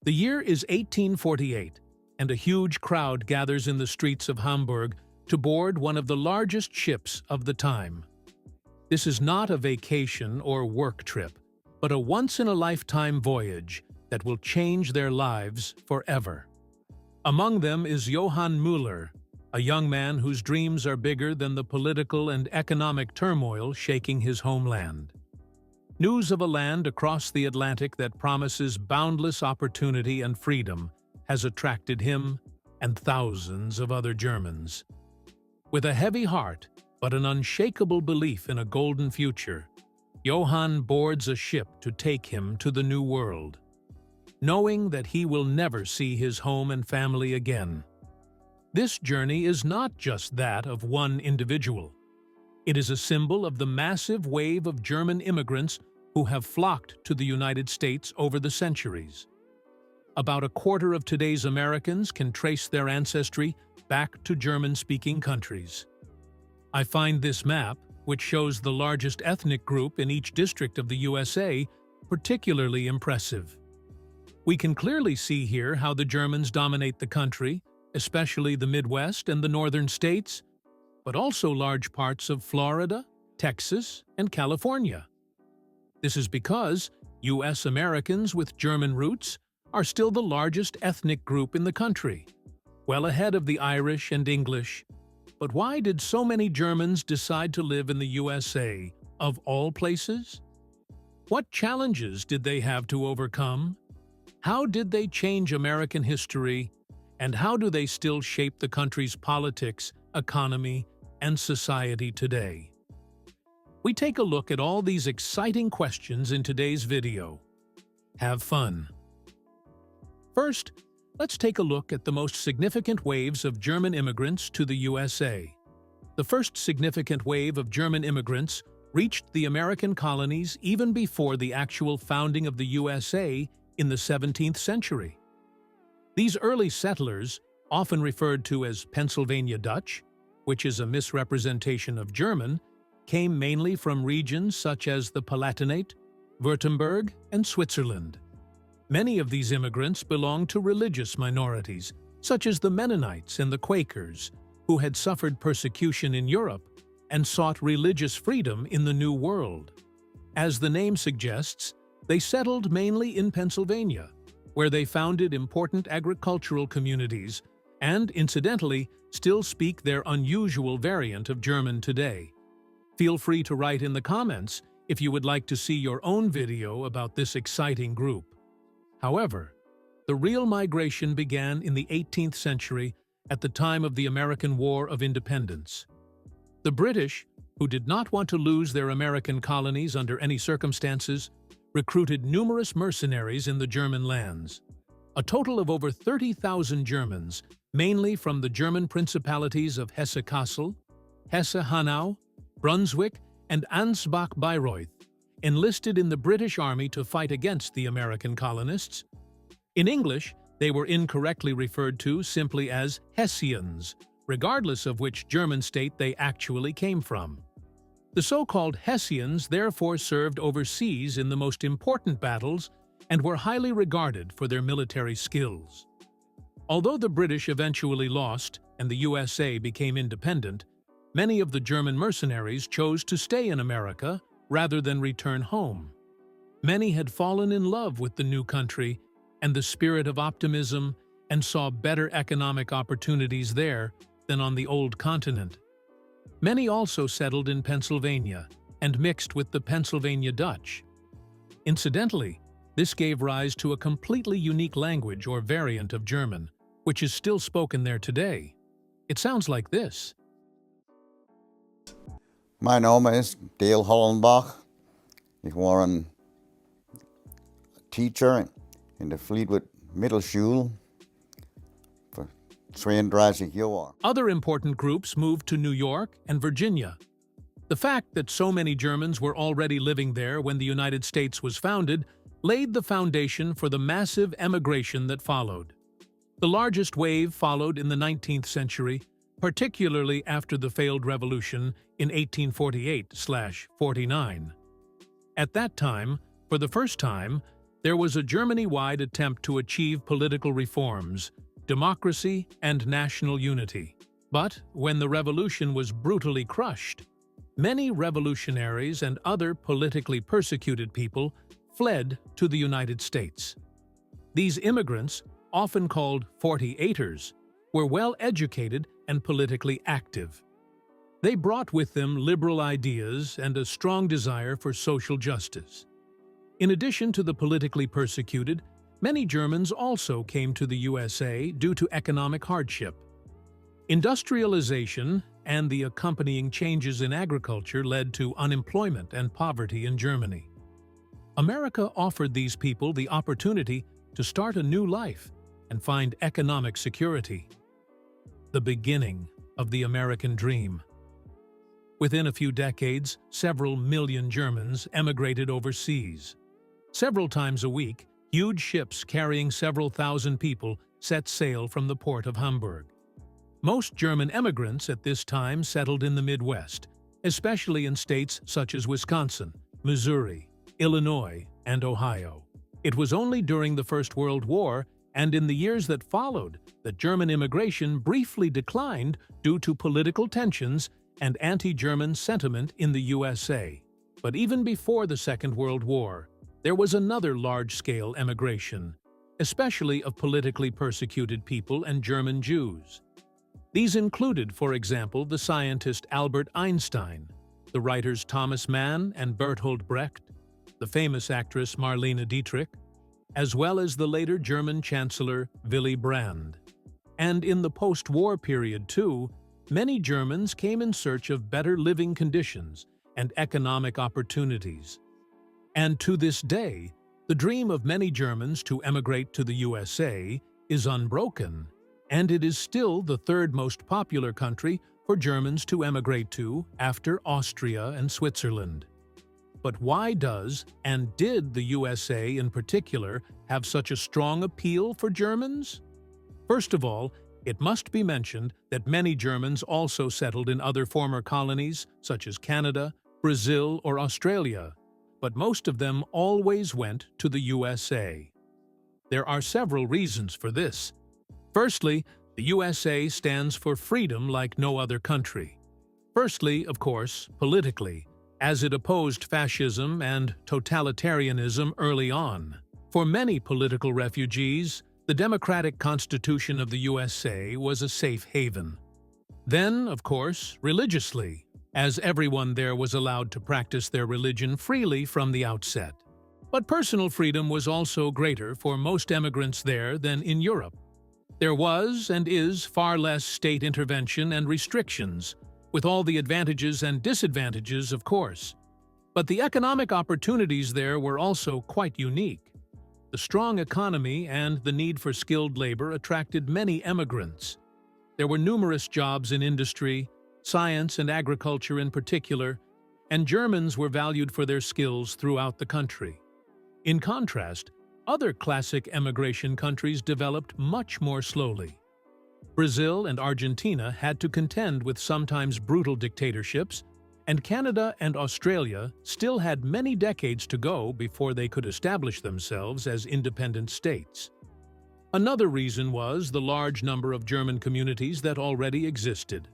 The year is 1848, and a huge crowd gathers in the streets of Hamburg to board one of the largest ships of the time. This is not a vacation or work trip, but a once-in-a-lifetime voyage that will change their lives forever. Among them is Johann Müller, a young man whose dreams are bigger than the political and economic turmoil shaking his homeland. News of a land across the Atlantic that promises boundless opportunity and freedom has attracted him and thousands of other Germans. With a heavy heart, but an unshakable belief in a golden future, Johann boards a ship to take him to the New World, knowing that he will never see his home and family again. This journey is not just that of one individual. It is a symbol of the massive wave of German immigrants who have flocked to the United States over the centuries. About a quarter of today's Americans can trace their ancestry back to German-speaking countries. I find this map, which shows the largest ethnic group in each district of the USA, particularly impressive. We can clearly see here how the Germans dominate the country, especially the Midwest and the northern states, but also large parts of Florida, Texas, and California. This is because U.S. Americans with German roots are still the largest ethnic group in the country, well ahead of the Irish and English. But why did so many Germans decide to live in the USA, of all places? What challenges did they have to overcome? How did they change American history? And how do they still shape the country's politics, economy, and society today? We take a look at all these exciting questions in today's video. Have fun! First, let's take a look at the most significant waves of German immigrants to the USA. The first significant wave of German immigrants reached the American colonies even before the actual founding of the USA in the 17th century. These early settlers, often referred to as Pennsylvania Dutch, which is a misrepresentation of German, came mainly from regions such as the Palatinate, Württemberg, and Switzerland. Many of these immigrants belonged to religious minorities, such as the Mennonites and the Quakers, who had suffered persecution in Europe and sought religious freedom in the New World. As the name suggests, they settled mainly in Pennsylvania, where they founded important agricultural communities and, incidentally, still speak their unusual variant of German today. Feel free to write in the comments if you would like to see your own video about this exciting group. However, the real migration began in the 18th century at the time of the American War of Independence. The British, who did not want to lose their American colonies under any circumstances, recruited numerous mercenaries in the German lands. A total of over 30,000 Germans, mainly from the German principalities of Hesse-Kassel, Hesse-Hanau, Brunswick, and Ansbach-Bayreuth, enlisted in the British Army to fight against the American colonists. In English, they were incorrectly referred to simply as Hessians, regardless of which German state they actually came from. The so-called Hessians therefore served overseas in the most important battles and were highly regarded for their military skills. Although the British eventually lost and the USA became independent, many of the German mercenaries chose to stay in America rather than return home. Many had fallen in love with the new country and the spirit of optimism and saw better economic opportunities there than on the old continent. Many also settled in Pennsylvania and mixed with the Pennsylvania Dutch. Incidentally, this gave rise to a completely unique language or variant of German, which is still spoken there today. It sounds like this. Mijn naam is Dale Hollenbach. Ik was een teacher in de Fleetwood Middelschool for 32 jaar. Other important groups moved to New York and Virginia. The fact that so many Germans were already living there when the United States was founded laid the foundation for the massive emigration that followed. The largest wave followed in the 19th century, particularly after the failed revolution in 1848/49. At that time, for the first time, There was a Germany-wide attempt to achieve political reforms, democracy, and national unity. But when the revolution was brutally crushed, many revolutionaries and other politically persecuted people fled to the United States. These immigrants, often called 48ers, were well-educated and politically active. They brought with them liberal ideas and a strong desire for social justice. In addition to the politically persecuted, many Germans also came to the USA due to economic hardship. Industrialization and the accompanying changes in agriculture led to unemployment and poverty in Germany. America offered these people the opportunity to start a new life and find economic security. The beginning of the American dream. Within a few decades, several million Germans emigrated overseas. Several times a week, huge ships carrying several thousand people set sail from the port of Hamburg. Most German emigrants at this time settled in the Midwest, especially in states such as Wisconsin, Missouri, Illinois, and Ohio. It was only during the First World War and in the years that followed that German immigration briefly declined due to political tensions and anti-German sentiment in the USA. But even before the Second World War, there was another large-scale emigration, especially of politically persecuted people and German Jews. These included, for example, the scientist Albert Einstein, the writers Thomas Mann and Bertolt Brecht, the famous actress Marlene Dietrich, as well as the later German Chancellor Willy Brandt. And in the post-war period, too, many Germans came in search of better living conditions and economic opportunities. And to this day, the dream of many Germans to emigrate to the USA is unbroken, and it is still the third most popular country for Germans to emigrate to after Austria and Switzerland. But why does, and did the USA in particular, have such a strong appeal for Germans? First of all, it must be mentioned that many Germans also settled in other former colonies, such as Canada, Brazil, or Australia, but most of them always went to the USA. There are several reasons for this. Firstly, the USA stands for freedom like no other country. Firstly, of course, politically, as it opposed fascism and totalitarianism early on. For many political refugees, the democratic constitution of the USA was a safe haven. Then, of course, religiously, as everyone there was allowed to practice their religion freely from the outset. But personal freedom was also greater for most emigrants there than in Europe. There was and is far less state intervention and restrictions, with all the advantages and disadvantages, of course. But the economic opportunities there were also quite unique. The strong economy and the need for skilled labor attracted many emigrants. There were numerous jobs in industry, science and agriculture in particular, and Germans were valued for their skills throughout the country. In contrast, other classic emigration countries developed much more slowly. Brazil and Argentina had to contend with sometimes brutal dictatorships, and Canada and Australia still had many decades to go before they could establish themselves as independent states. Another reason was the large number of German communities that already existed.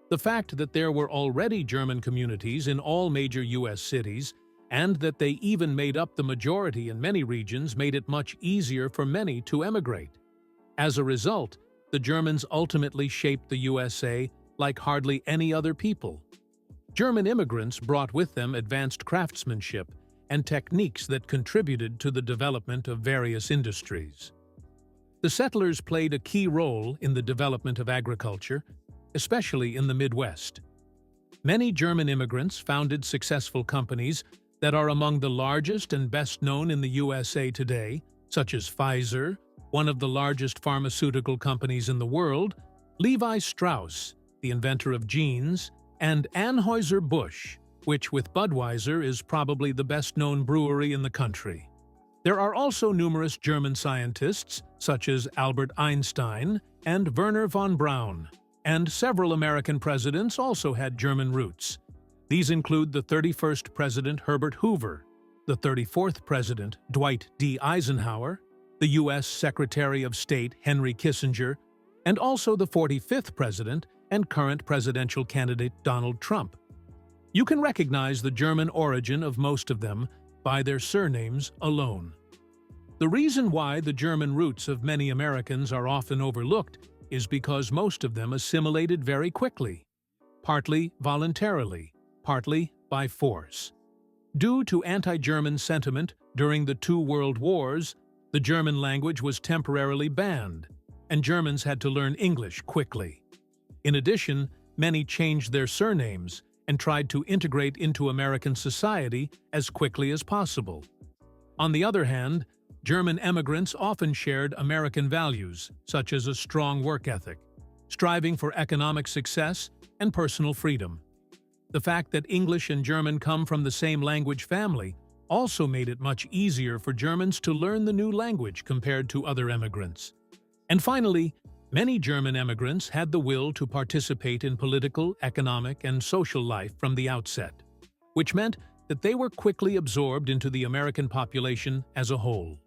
The fact that there were already German communities in all major U.S. cities, and that they even made up the majority in many regions, made it much easier for many to emigrate. As a result, the Germans ultimately shaped the USA like hardly any other people. German immigrants brought with them advanced craftsmanship and techniques that contributed to the development of various industries. The settlers played a key role in the development of agriculture, especially in the Midwest. Many German immigrants founded successful companies that are among the largest and best known in the USA today, such as Pfizer, one of the largest pharmaceutical companies in the world, Levi Strauss, the inventor of jeans, and Anheuser-Busch, which with Budweiser is probably the best-known brewery in the country. There are also numerous German scientists, such as Albert Einstein and Wernher von Braun, and several American presidents also had German roots. These include the 31st President Herbert Hoover, the 34th President, Dwight D. Eisenhower, the U.S. Secretary of State, Henry Kissinger, and also the 45th President and current presidential candidate, Donald Trump. You can recognize the German origin of most of them by their surnames alone. The reason why the German roots of many Americans are often overlooked is because most of them assimilated very quickly, partly voluntarily, partly by force. Due to anti-German sentiment during the two world wars, the German language was temporarily banned, and Germans had to learn English quickly. In addition, many changed their surnames and tried to integrate into American society as quickly as possible. On the other hand, German immigrants often shared American values, such as a strong work ethic, striving for economic success, and personal freedom. The fact that English and German come from the same language family also made it much easier for Germans to learn the new language compared to other immigrants. And finally, many German immigrants had the will to participate in political, economic, and social life from the outset, which meant that they were quickly absorbed into the American population as a whole.